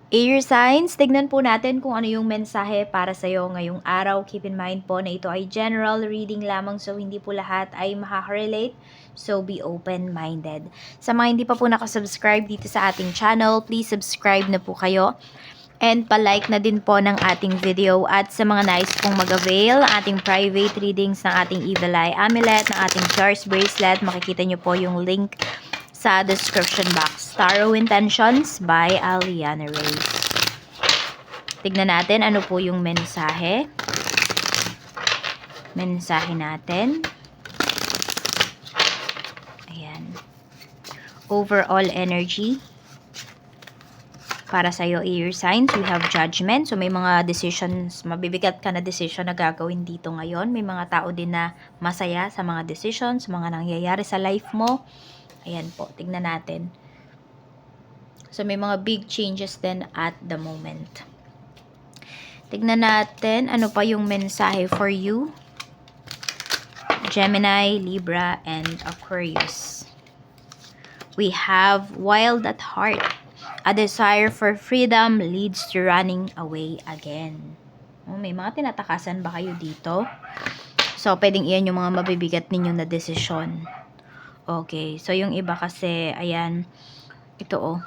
Air signs, tignan po natin kung ano yung mensahe para sa'yo ngayong araw. Keep in mind po na ito ay general reading lamang, so hindi po lahat ay makaka-relate. So be open-minded. Sa mga hindi pa po nakasubscribe dito sa ating channel, please subscribe na po kayo. And palike na din po ng ating video. At sa mga nais pong mag-avail, ating private readings ng ating Evil Eye Amulet, ng ating Char's Bracelet, makikita nyo po yung link sa description box. Tarot Intentions by Aliana Reyes. Tignan natin ano po yung mensahe. Mensahe natin. Ayan. Overall energy. Para sa'yo, air signs, we have judgment. So, may mga decisions, mabibigat ka na decision na gagawin dito ngayon. May mga tao din na masaya sa mga decisions, mga nangyayari sa life mo. Ayan po, tignan natin. So, may mga big changes din at the moment. Tignan natin, ano pa yung mensahe for you? Gemini, Libra, and Aquarius. We have wild at heart. A desire for freedom leads to running away again. Oh, may mga tinatakasan ba kayo dito? So, pwedeng iyan yung mga mabibigat ninyo na desisyon. Okay, so yung iba kasi, ayan, ito oh.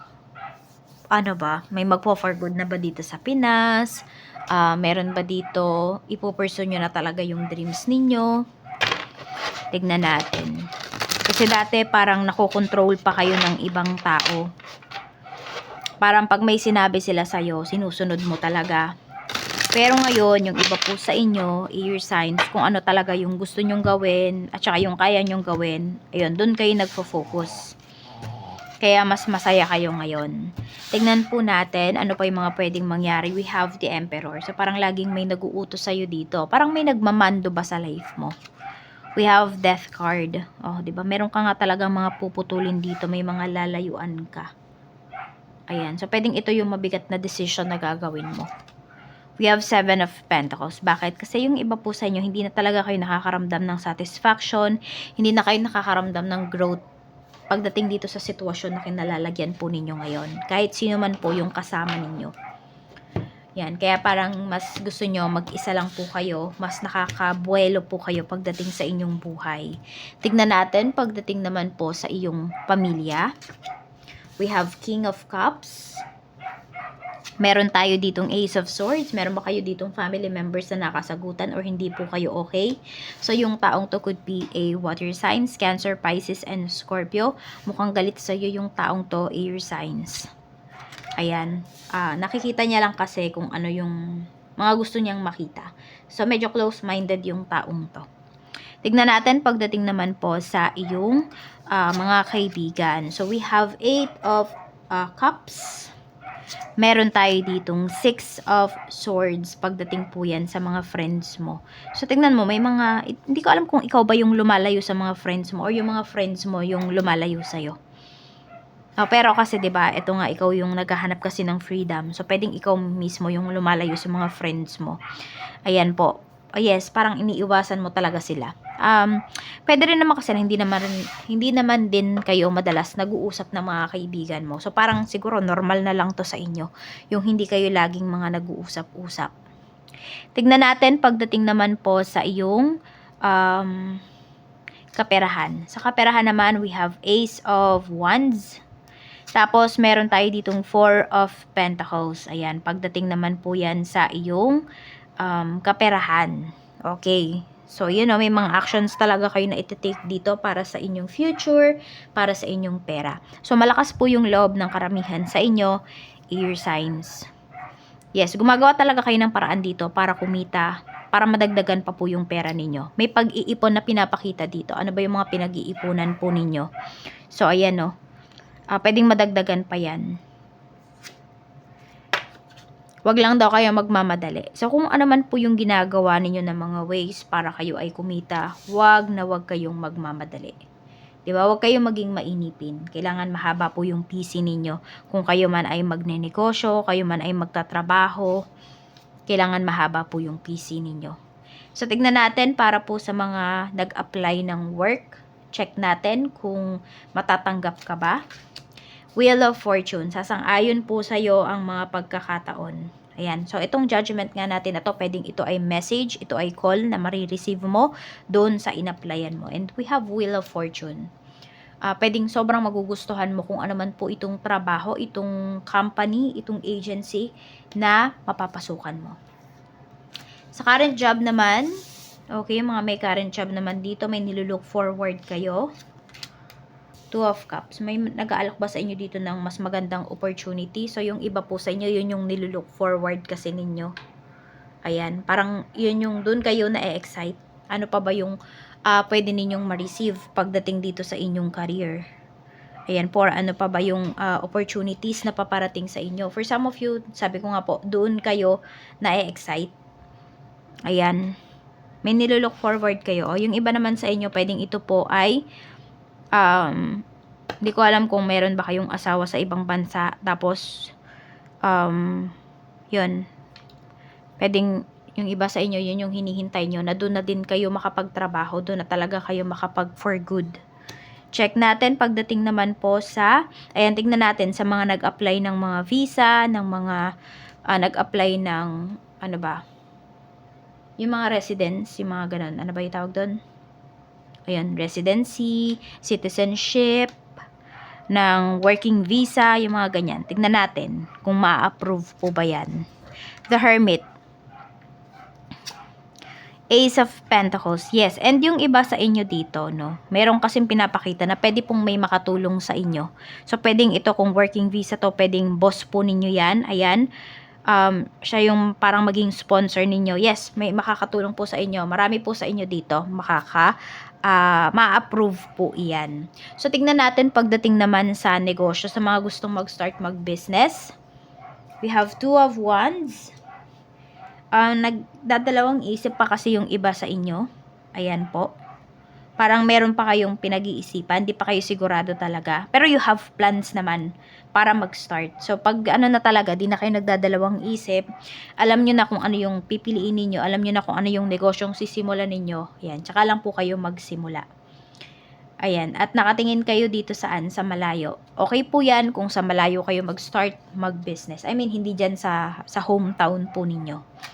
Ano ba? May magpo-for good na ba dito sa Pinas? Meron ba dito, ipupursue nyo na talaga yung dreams ninyo? Tignan natin. Kasi dati parang nakokontrol pa kayo ng ibang tao. Parang pag may sinabi sila sa'yo, sinusunod mo talaga. Pero ngayon, yung iba po sa inyo, air signs, kung ano talaga yung gusto nyong gawin, at saka yung kaya nyong gawin, ayun, dun kayo nagfo-focus. Kaya mas masaya kayo ngayon. Tignan po natin, ano pa yung mga pwedeng mangyari. We have the Emperor. So, parang laging may nag-uutos sa'yo dito. Parang may nagmamando ba sa life mo? We have Death card. Oh, di ba? Meron ka nga talagang mga puputulin dito. May mga lalayuan ka. Ayan. So, pwedeng ito yung mabigat na decision na gagawin mo. We have 7 of Pentacles. Bakit? Kasi yung iba po sa inyo, hindi na talaga kayo nakakaramdam ng satisfaction, hindi na kayo nakakaramdam ng growth pagdating dito sa sitwasyon na kinalalagyan po ninyo ngayon. Kahit sino man po yung kasama ninyo. Yan. Kaya parang mas gusto nyo mag-isa lang po kayo, mas nakakabuelo po kayo pagdating sa inyong buhay. Tignan natin pagdating naman po sa iyong pamilya. We have King of Cups. Meron tayo ditong Ace of Swords. Meron ba kayo ditong family members na nakasagutan or hindi po kayo okay? So, yung taong to could be a water signs, Cancer, Pisces, and Scorpio. Mukhang galit sa'yo yung taong to, air signs. Ayan. Nakikita niya lang kasi kung ano yung mga gusto niyang makita. So, medyo close-minded yung taong to. Tignan natin pagdating naman po sa iyong mga kaibigan. So, we have 8 of Cups. Meron tayo ditong 6 of Swords pagdating po yan sa mga friends mo. So, tignan mo, may mga, hindi ko alam kung ikaw ba yung lumalayo sa mga friends mo or yung mga friends mo yung lumalayo sa'yo. Pero kasi, diba, ito nga, ikaw yung naghahanap kasi ng freedom. So, pwedeng ikaw mismo yung lumalayo sa mga friends mo. Ayan po. Yes, parang iniiwasan mo talaga sila. Pwede rin naman kasi hindi naman din kayo madalas nag-uusap ng mga kaibigan mo. So, parang siguro normal na lang to sa inyo. Yung hindi kayo laging mga nag-uusap-usap. Tignan natin pagdating naman po sa iyong kaperahan. Sa kaperahan naman, we have Ace of Wands. Tapos, meron tayo ditong 4 of Pentacles. Ayan, pagdating naman po yan sa iyong kaperahan. Okay. So, may mga actions talaga kayo na iti-take dito para sa inyong future, para sa inyong pera. So, malakas po yung loob ng karamihan sa inyo, air signs. Yes, gumagawa talaga kayo ng paraan dito para kumita, para madagdagan pa po yung pera ninyo. May pag-iipon na pinapakita dito. Ano ba yung mga pinag-iipunan po ninyo? So, ayan no. Pwedeng madagdagan pa yan. Wag lang daw kayo magmamadali. So, kung ano man po yung ginagawa ninyo ng mga ways para kayo ay kumita, wag kayong magmamadali. Diba? Wag kayong maging mainipin. Kailangan mahaba po yung PC ninyo. Kung kayo man ay magnenegosyo, kayo man ay magtatrabaho, kailangan mahaba po yung PC ninyo. So, tignan natin para po sa mga nag-apply ng work. Check natin kung matatanggap ka ba. Wheel of Fortune. Sasang-ayon po sa'yo ang mga pagkakataon. Ayan. So, itong judgment nga natin na to, pwedeng ito ay message, ito ay call na marireceive mo doon sa inaplayan mo. And we have Wheel of Fortune. Pwedeng sobrang magugustuhan mo kung ano man po itong trabaho, itong company, itong agency na mapapasukan mo. Sa current job naman, okay, mga may current job naman dito, may nilulook forward kayo. Two of Cups. May nag-aalok ba sa inyo dito ng mas magandang opportunity? So, yung iba po sa inyo, yun yung nilulook forward kasi ninyo. Ayan. Parang yun yung dun kayo na-excite. Ano pa ba yung pwede ninyong ma-receive pagdating dito sa inyong career? Ayan po, ano pa ba yung opportunities na paparating sa inyo? For some of you, sabi ko nga po, doon kayo na-excite. Ayan. May nilulook forward kayo. O, yung iba naman sa inyo, pwedeng ito po ay hindi ko alam kung meron ba kayong asawa sa ibang bansa. Tapos, yun. Pwedeng yung iba sa inyo, yun yung hinihintay nyo, na doon na din kayo makapagtrabaho, doon na talaga kayo makapag for good. Check natin pagdating naman po sa, ayan, tignan natin sa mga nag-apply ng mga visa, ng mga nag-apply ng, ano ba, yung mga residence, yung mga ganun. Ano ba yung tawag doon? Ayan, residency, citizenship, ng working visa, yung mga ganyan. Tignan natin kung ma-approve po ba yan. The Hermit. Ace of Pentacles. Yes, and yung iba sa inyo dito, no, meron kasing pinapakita na pwede pong may makatulong sa inyo. So, pwedeng ito, kung working visa to, pwedeng boss po ninyo yan. Ayan. Siya yung parang maging sponsor ninyo. Yes, may makakatulong po sa inyo. Marami po sa inyo dito ma-approve po iyan. So, tignan natin pagdating naman sa negosyo, sa mga gustong mag-start mag-business. We have Two of Wands. Nagdadalawang isip pa kasi yung iba sa inyo. Ayan po. Parang meron pa kayong pinag-iisipan, di pa kayo sigurado talaga. Pero you have plans naman para mag-start. So, pag ano na talaga, di na kayo nagdadalawang isip, alam nyo na kung ano yung pipiliin ninyo, alam nyo na kung ano yung negosyong sisimulan ninyo. Yan, tsaka lang po kayo magsimula. Ayan, at nakatingin kayo dito saan? Sa malayo. Okay po yan kung sa malayo kayo mag-start, mag-business. I mean, hindi dyan sa hometown po ninyo.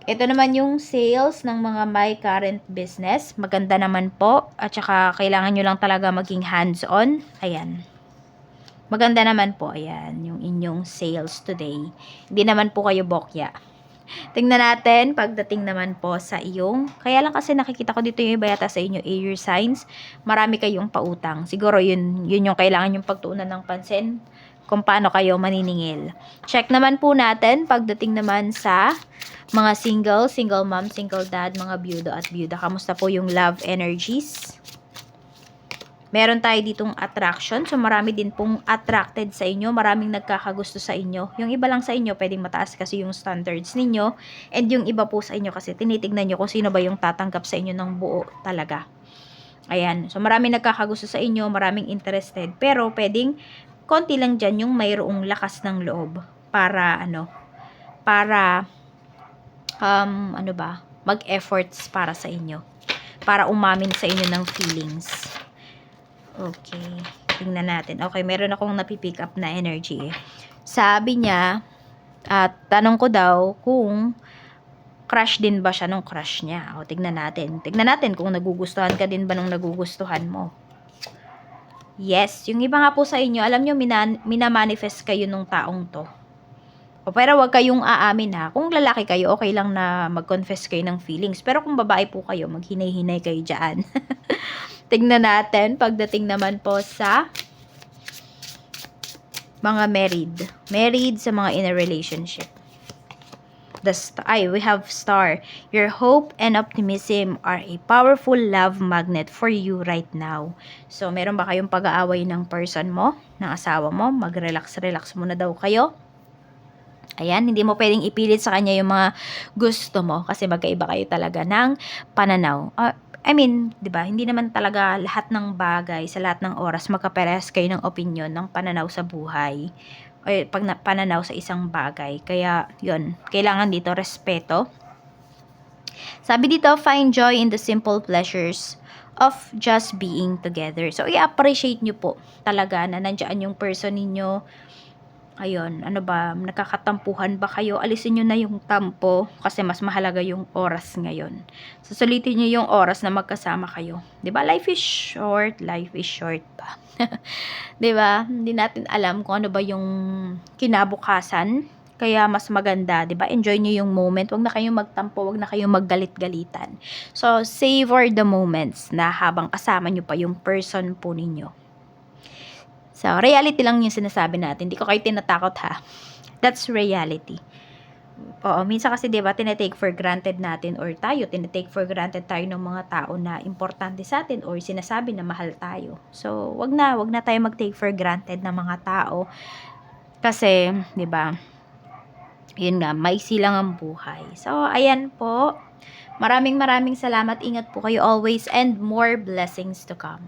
Ito naman yung sales ng mga may current business. Maganda naman po. At saka kailangan nyo lang talaga maging hands-on. Ayan. Maganda naman po. Ayan. Yung inyong sales today. Hindi naman po kayo bokya. Tingnan natin pagdating naman po sa iyong. Kaya lang kasi nakikita ko dito yung iba yata sa inyo air signs. Marami kayong pautang. Siguro yun yung kailangan yung pagtuunan ng pansin. Kung paano kayo maniningil. Check naman po natin pagdating naman sa mga single mom, single dad, mga byudo at byuda. Kamusta po yung love energies? Meron tayo ditong attraction. So, marami din pong attracted sa inyo. Maraming nagkakagusto sa inyo. Yung iba lang sa inyo, pwedeng mataas kasi yung standards ninyo. And yung iba po sa inyo kasi tinitignan nyo kung sino ba yung tatanggap sa inyo ng buo talaga. Ayan. So, maraming nagkakagusto sa inyo. Maraming interested. Pero, pwedeng konti lang dyan yung mayroong lakas ng loob para mag-efforts para sa inyo. Para umamin sa inyo ng feelings. Okay. Tingnan natin. Okay, meron akong napipick up na energy. Sabi niya, tanong ko daw kung crush din ba siya nung crush niya. O, tignan natin. Tignan natin kung nagugustuhan ka din ba nung nagugustuhan mo. Yes, yung iba nga po sa inyo, alam nyo, minamanifest kayo nung taong to. O, pero wag kayong aamin ha. Kung lalaki kayo, okay lang na mag-confess kayo ng feelings. Pero kung babae po kayo, maghinay-hinay kayo dyan. Tignan natin, pagdating naman po sa mga married. Married sa mga in a relationship. We have Star. Your hope and optimism are a powerful love magnet for you right now. So, meron ba kayong pag-aaway ng person mo, ng asawa mo? Mag-relax-relax muna daw kayo. Ayan, hindi mo pwedeng ipilit sa kanya yung mga gusto mo kasi magkaiba kayo talaga ng pananaw. I mean, 'di ba? Hindi naman talaga lahat ng bagay sa lahat ng oras magkaparehas kayo ng opinion, ng pananaw sa buhay. O pananaw sa isang bagay. Kaya, yun, kailangan dito respeto. Sabi dito, find joy in the simple pleasures of just being together. So, i-appreciate nyo po talaga na nandiyan yung person ninyo. Ayun, ano ba, nakakatampuhan ba kayo? Alisin nyo na yung tampo kasi mas mahalaga yung oras ngayon. Susulitin nyo yung oras na magkasama kayo. 'Di ba? Life is short pa. 'Di ba? Hindi natin alam kung ano ba yung kinabukasan. Kaya mas maganda, 'di ba? Enjoy nyo yung moment. Wag na kayong magtampo, wag na kayong maggalit-galitan. So, savor the moments na habang kasama nyo pa yung person po ninyo. So, reality lang yung sinasabi natin. Hindi ko kayo tinatakot ha. That's reality. Oo, minsan kasi 'di ba tinetake for granted natin or tayo tinetake for granted tayo ng mga tao na importante sa atin or sinasabi na mahal tayo. So, wag na tayo mag-take for granted ng mga tao kasi 'di ba? Yun nga, maiksi lang ang buhay. So, ayan po. Maraming salamat. Ingat po kayo always and more blessings to come.